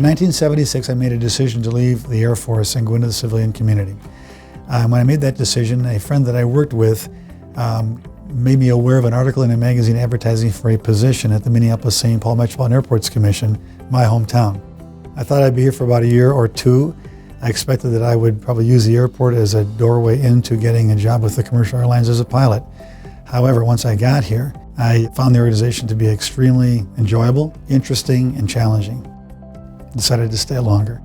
In 1976, I made a decision to leave the Air Force and go into the civilian community. When I made that decision, a friend that I worked with made me aware of an article in a magazine advertising for a position at the Minneapolis-St. Metropolitan Airports Commission, my hometown. I thought I'd be here for about a year or two. I expected that I would probably use the airport as a doorway into getting a job with the commercial airlines as a pilot. However, once I got here, I found the organization to be extremely enjoyable, interesting, and challenging. I decided to stay longer.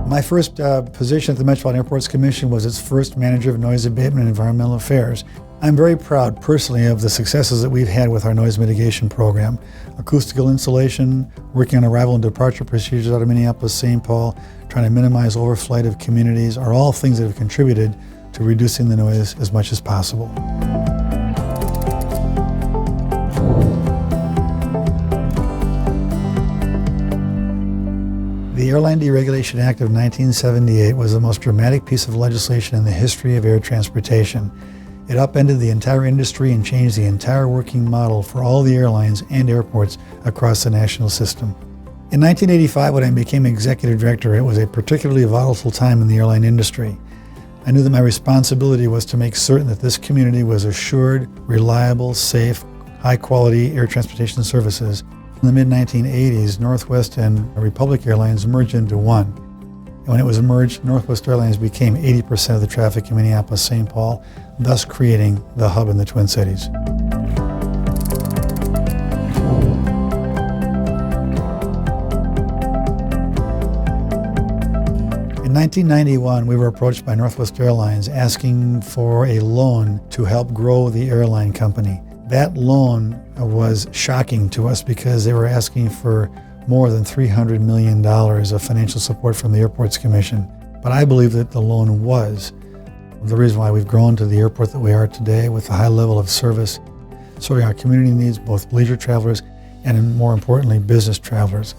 My first position at the Metropolitan Airports Commission was its first manager of noise abatement and environmental affairs. I'm very proud personally of the successes that we've had with our noise mitigation program. Acoustical insulation, working on arrival and departure procedures out of Minneapolis-St. Paul, trying to minimize overflight of communities are all things that have contributed to reducing the noise as much as possible. The Airline Deregulation Act of 1978 was the most dramatic piece of legislation in the history of air transportation. It upended the entire industry and changed the entire working model for all the airlines and airports across the national system. In 1985, when I became executive director, it was a particularly volatile time in the airline industry. I knew that my responsibility was to make certain that this community was assured, reliable, safe, high-quality air transportation services. In the mid-1980s, Northwest and Republic Airlines merged into one. And when it was merged, Northwest Airlines became 80% of the traffic in Minneapolis-St. Paul, thus creating the hub in the Twin Cities. In 1991, we were approached by Northwest Airlines asking for a loan to help grow the airline company. That loan was shocking to us because they were asking for more than $300 million of financial support from the Airports Commission. But I believe that the loan was the reason why we've grown to the airport that we are today with a high level of service, serving our community needs, both leisure travelers and, more importantly, business travelers.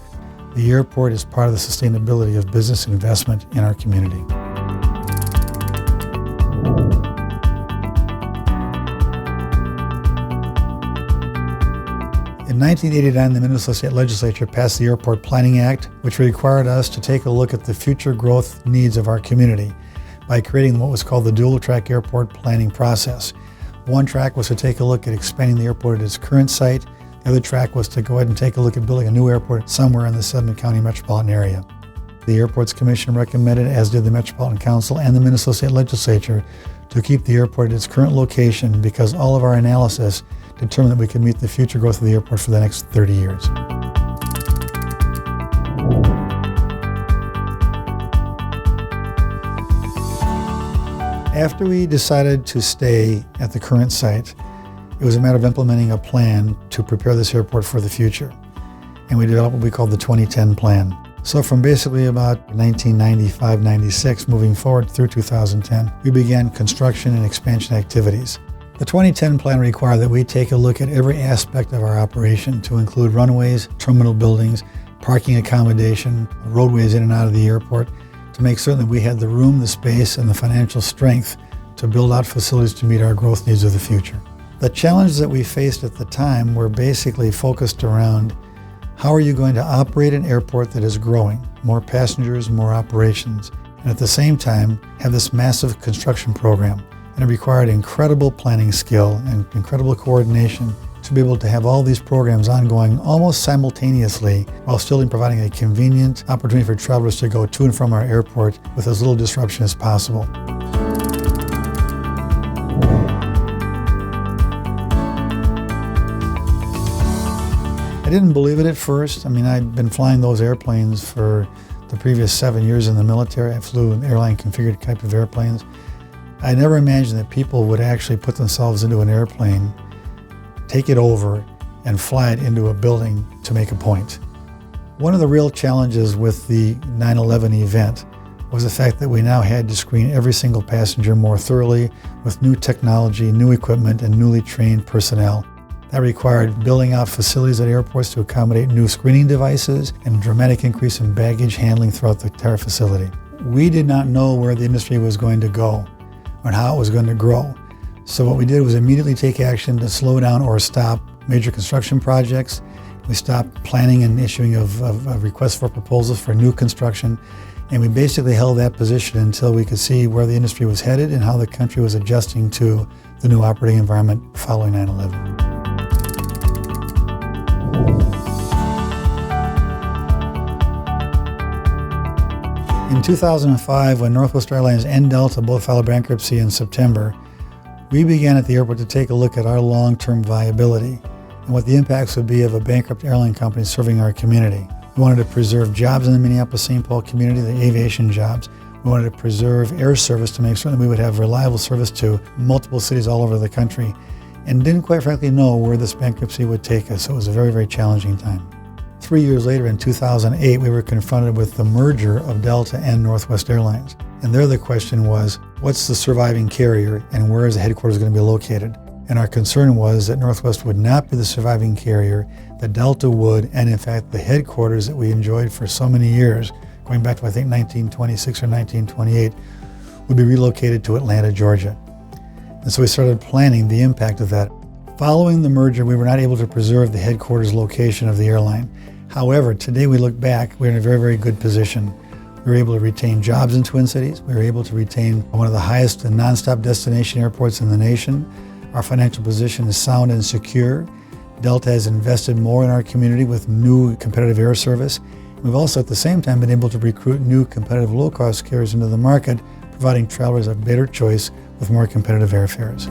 The airport is part of the sustainability of business investment in our community. In 1989, the Minneapolis-St. Legislature passed the Airport Planning Act, which required us to take a look at the future growth needs of our community by creating what was called the dual-track airport planning process. One track was to take a look at expanding the airport at its current site. The other track was to go ahead and take a look at building a new airport somewhere in the 7-county metropolitan area. The Airports Commission recommended, as did the Metropolitan Council and the Minneapolis-St. Legislature, to keep the airport at its current location because all of our analysis determined that we could meet the future growth of the airport for the next 30 years. After we decided to stay at the current site, it was a matter of implementing a plan to prepare this airport for the future. And we developed what we called the 2010 plan. So from basically about 1995-96 moving forward through 2010, we began construction and expansion activities. The 2010 plan required that we take a look at every aspect of our operation to include runways, terminal buildings, parking accommodation, roadways in and out of the airport, to make certain that we had the room, the space, and the financial strength to build out facilities to meet our growth needs of the future. The challenges that we faced at the time were basically focused around how are you going to operate an airport that is growing, more passengers, more operations, and at the same time have this massive construction program. And it required incredible planning skill and incredible coordination to be able to have all these programs ongoing almost simultaneously while still providing a convenient opportunity for travelers to go to and from our airport with as little disruption as possible. I didn't believe it at first. I mean, I'd been flying those airplanes for the previous 7 years in the military. I flew airline configured type of airplanes. I never imagined that people would actually put themselves into an airplane, take it over, and fly it into a building to make a point. One of the real challenges with the 9/11 event was the fact that we now had to screen every single passenger more thoroughly with new technology, new equipment, and newly trained personnel. That required building out facilities at airports to accommodate new screening devices and a dramatic increase in baggage handling throughout the entire facility. We did not know where the industry was going to go and how it was going to grow. So what we did was immediately take action to slow down or stop major construction projects. We stopped planning and issuing of requests for proposals for new construction. And we basically held that position until we could see where the industry was headed and how the country was adjusting to the new operating environment following 9/11. In 2005, when Northwest Airlines and Delta both filed bankruptcy in September, we began at the airport to take a look at our long-term viability and what the impacts would be of a bankrupt airline company serving our community. We wanted to preserve jobs in the Minneapolis-St. Paul community, the aviation jobs. We wanted to preserve air service to make sure that we would have reliable service to multiple cities all over the country, and didn't quite frankly know where this bankruptcy would take us. So it was a very, very challenging time. 3 years later, in 2008, we were confronted with the merger of Delta and Northwest Airlines. And there the question was, what's the surviving carrier and where is the headquarters going to be located? And our concern was that Northwest would not be the surviving carrier, that Delta would, and in fact the headquarters that we enjoyed for so many years, going back to I think 1926 or 1928, would be relocated to Atlanta, Georgia. And so we started planning the impact of that. Following the merger, we were not able to preserve the headquarters location of the airline. However, today we look back, we're in a very, very good position. We were able to retain jobs in Twin Cities. We were able to retain one of the highest nonstop destination airports in the nation. Our financial position is sound and secure. Delta has invested more in our community with new competitive air service. We've also at the same time been able to recruit new competitive low-cost carriers into the market, providing travelers a better choice with more competitive airfares.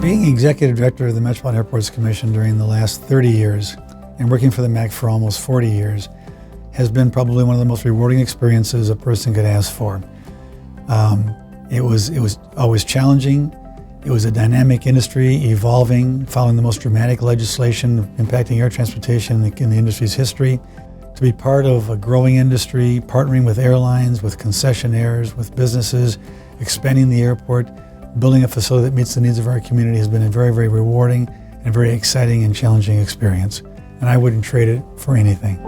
Being executive director of the Metropolitan Airports Commission during the last 30 years and working for the MAC for almost 40 years has been probably one of the most rewarding experiences a person could ask for. It was always challenging. It was a dynamic industry, evolving, following the most dramatic legislation impacting air transportation in the industry's history. To be part of a growing industry, partnering with airlines, with concessionaires, with businesses, expanding the airport, building a facility that meets the needs of our community has been a very, very rewarding and very exciting and challenging experience. And I wouldn't trade it for anything.